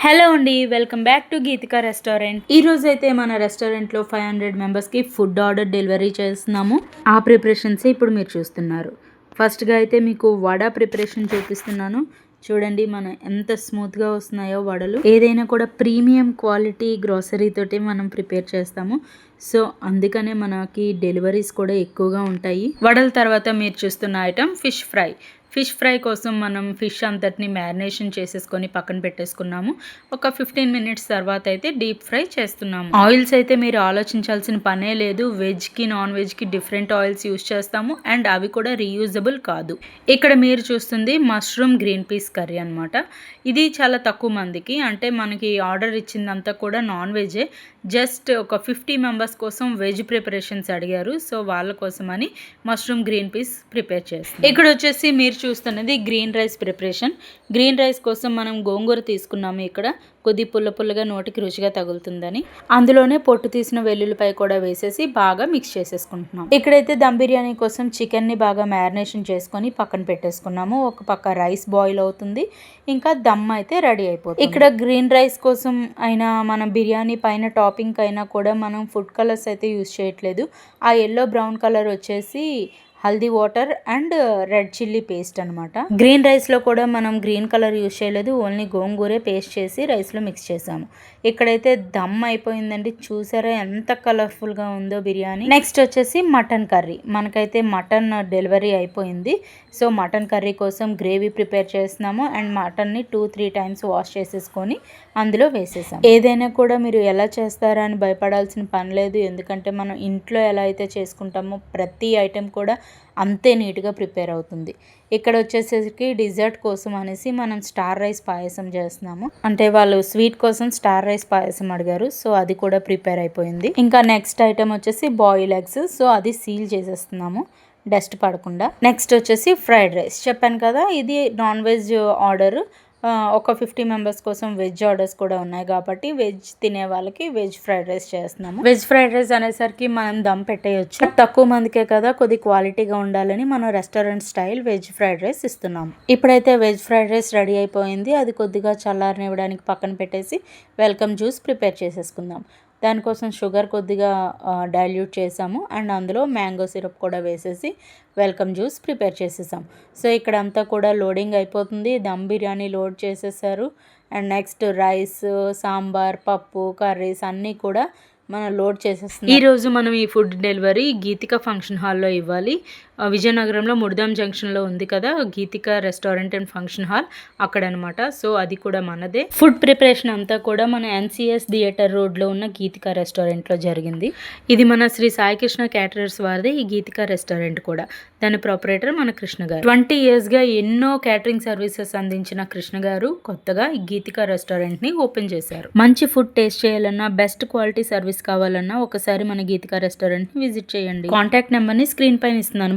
Hello అండి, welcome back to Geethika restaurant. ఈ రోజు అయితే మన రెస్టారెంట్లో 500 మెంబర్స్కి ఫుడ్ ఆర్డర్ డెలివరీ చేస్తున్నాము. ఆ ప్రిపరేషన్సే ఇప్పుడు మీరు చూస్తున్నారు. ఫస్ట్గా అయితే మీకు వడ ప్రిపరేషన్ చూపిస్తున్నాను. చూడండి మన ఎంత స్మూత్గా వస్తున్నాయో వడలు. ఏదైనా కూడా ప్రీమియం క్వాలిటీ గ్రోసరీ తోటి మనం ప్రిపేర్ చేస్తాము. సో అందుకనే మనకి డెలివరీస్ కూడా ఎక్కువగా ఉంటాయి. వడల తర్వాత మీరు చూస్తున్న ఐటమ్ ఫిష్ ఫ్రై కోసం మనం ఫిష్ అంతటిని మ్యారినేషన్ చేసేసుకొని పక్కన పెట్టేసుకున్నాము. ఒక 15 మినిట్స్ తర్వాత అయితే డీప్ ఫ్రై చేస్తున్నాము. ఆయిల్స్ అయితే మీరు ఆలోచించాల్సిన పనే లేదు. వెజ్కి నాన్ వెజ్కి డిఫరెంట్ ఆయిల్స్ యూస్ చేస్తాము అండ్ అవి కూడా రీయూజబుల్ కాదు. ఇక్కడ మీరు చూస్తుంది మష్రూమ్ గ్రీన్ పీస్ కర్రీ అనమాట. ఇది చాలా తక్కువ మందికి, అంటే మనకి ఆర్డర్ ఇచ్చిందంతా కూడా నాన్ వెజే. జస్ట్ ఒక 50 మెంబర్స్ కోసం వెజ్ ప్రిపరేషన్స్ అడిగారు. సో వాళ్ళ కోసం అని మష్రూమ్ గ్రీన్ పీస్ ప్రిపేర్ చేస్తాం. ఇక్కడ వచ్చేసి మీరు చూస్తున్నది green rice preparation. Green rice కోసం మనం గోంగూర తీసుకున్నాము. ఇక్కడ కొద్ది పుల్లగా నోటికి రుచిగా తగులుతుందని అందులోనే పొట్టు తీసిన వెల్లుల్లిపాయ కూడా వేసేసి బాగా మిక్స్ చేసేసుకుంటున్నాం. ఇక్కడైతే దమ్ బిర్యానీ కోసం చికెన్ని బాగా మ్యారినేషన్ చేసుకొని పక్కన పెట్టేసుకున్నాము. ఒక పక్క రైస్ బాయిల్ అవుతుంది, ఇంకా దమ్ అయితే రెడీ అయిపోతుంది. ఇక్కడ గ్రీన్ రైస్ కోసం అయినా మనం బిర్యానీ పైన టాపింగ్ అయినా కూడా మనం ఫుడ్ కలర్స్ అయితే యూజ్ చేయట్లేదు. ఆ ఎల్లో బ్రౌన్ కలర్ వచ్చేసి haldi water and red chilli paste అనమాట. గ్రీన్ రైస్లో కూడా మనం గ్రీన్ కలర్ యూజ్ చేయలేదు, ఓన్లీ గోంగూరే పేస్ట్ చేసి రైస్లో మిక్స్ చేసాము. ఇక్కడైతే దమ్ అయిపోయిందండి. చూసారా ఎంత కలర్ఫుల్గా ఉందో బిర్యానీ. నెక్స్ట్ వచ్చేసి మటన్ కర్రీ. మనకైతే మటన్ డెలివరీ అయిపోయింది. సో మటన్ కర్రీ కోసం గ్రేవీ ప్రిపేర్ చేస్తున్నాము అండ్ మటన్ని 2-3 టైమ్స్ వాష్ చేసేసుకొని అందులో వేసేసాము. ఏదైనా కూడా మీరు ఎలా చేస్తారా అని భయపడాల్సిన పని లేదు, ఎందుకంటే మనం ఇంట్లో ఎలా అయితే చేసుకుంటామో ప్రతి ఐటెం కూడా అంతే నీట్గా ప్రిపేర్ అవుతుంది. ఇక్కడ వచ్చేసరికి డిజర్ట్ కోసం అనేసి మనం స్టార్ రైస్ పాయసం చేస్తున్నాము. అంటే వాళ్ళు స్వీట్ కోసం స్టార్ రైస్ పాయసం అడిగారు. సో అది కూడా ప్రిపేర్ అయిపోయింది. ఇంకా నెక్స్ట్ ఐటమ్ వచ్చేసి బాయిల్ ఎగ్స్. సో అది సీల్ చేసేస్తున్నాము డస్ట్ పడకుండా. నెక్స్ట్ వచ్చేసి ఫ్రైడ్ రైస్. చెప్పాను కదా ఇది నాన్ వెజ్ ఆర్డర్. ఒక 50 మెంబర్స్ కోసం వెజ్ ఆర్డర్స్ కూడా ఉన్నాయి కాబట్టి వెజ్ తినే వాళ్ళకి వెజ్ ఫ్రైడ్ రైస్ చేస్తున్నాము. వెజ్ ఫ్రైడ్ రైస్ అనేసరికి మనం దమ్ పెట్టేయచ్చు. తక్కువ మందికే కదా, కొద్ది క్వాలిటీగా ఉండాలని మనం restaurant style veg fried rice ఇస్తున్నాము. ఇప్పుడైతే వెజ్ ఫ్రైడ్ రైస్ రెడీ అయిపోయింది. అది కొద్దిగా చల్లారనివ్వడానికి పక్కన పెట్టేసి వెల్కమ్ జ్యూస్ ప్రిపేర్ చేసేసుకుందాం. దానికోసం షుగర్ కొద్దిగా డైల్యూట్ చేసాము అండ్ అందులో మ్యాంగో సిరప్ కూడా వేసేసి వెల్కమ్ జ్యూస్ ప్రిపేర్ చేసేసాం. సో ఇక్కడ అంతా కూడా లోడింగ్ అయిపోతుంది. దమ్ బిర్యానీ లోడ్ చేసేసారు అండ్ నెక్స్ట్ రైస్, సాంబార్, పప్పు, కర్రీస్ అన్నీ కూడా మనం లోడ్ చేసేస్తాం. ఈరోజు మనం ఈ ఫుడ్ డెలివరీ గీతిక ఫంక్షన్ హాల్లో ఇవ్వాలి. విజయనగరంలో ముడదాం జంక్షన్లో ఉంది కదా గీతిక రెస్టారెంట్ అండ్ ఫంక్షన్ హాల్, అక్కడ అనమాట. సో అది కూడా మనదే. ఫుడ్ ప్రిపరేషన్ అంతా కూడా మన ఎన్సిఎస్ థియేటర్ రోడ్లో ఉన్న గీతిక రెస్టారెంట్లో జరిగింది. ఇది మన శ్రీ సాయికృష్ణ క్యాటరర్స్ వారిది ఈ గీతిక రెస్టారెంట్ కూడా. దాని ప్రొపరేటర్ మన కృష్ణ గారు. 20 yearsగా ఎన్నో క్యాటరింగ్ సర్వీసెస్ అందించిన కృష్ణ గారు కొత్తగా ఈ గీతిక రెస్టారెంట్ని ఓపెన్ చేశారు. మంచి ఫుడ్ టేస్ట్ చేయాలన్నా, బెస్ట్ క్వాలిటీ సర్వీస్ కావాలన్నా ఒకసారి మన గీతిక రెస్టారెంట్ని విజిట్ చేయండి. కాంటాక్ట్ నెంబర్ని స్క్రీన్ పైన ఇస్తున్నాను.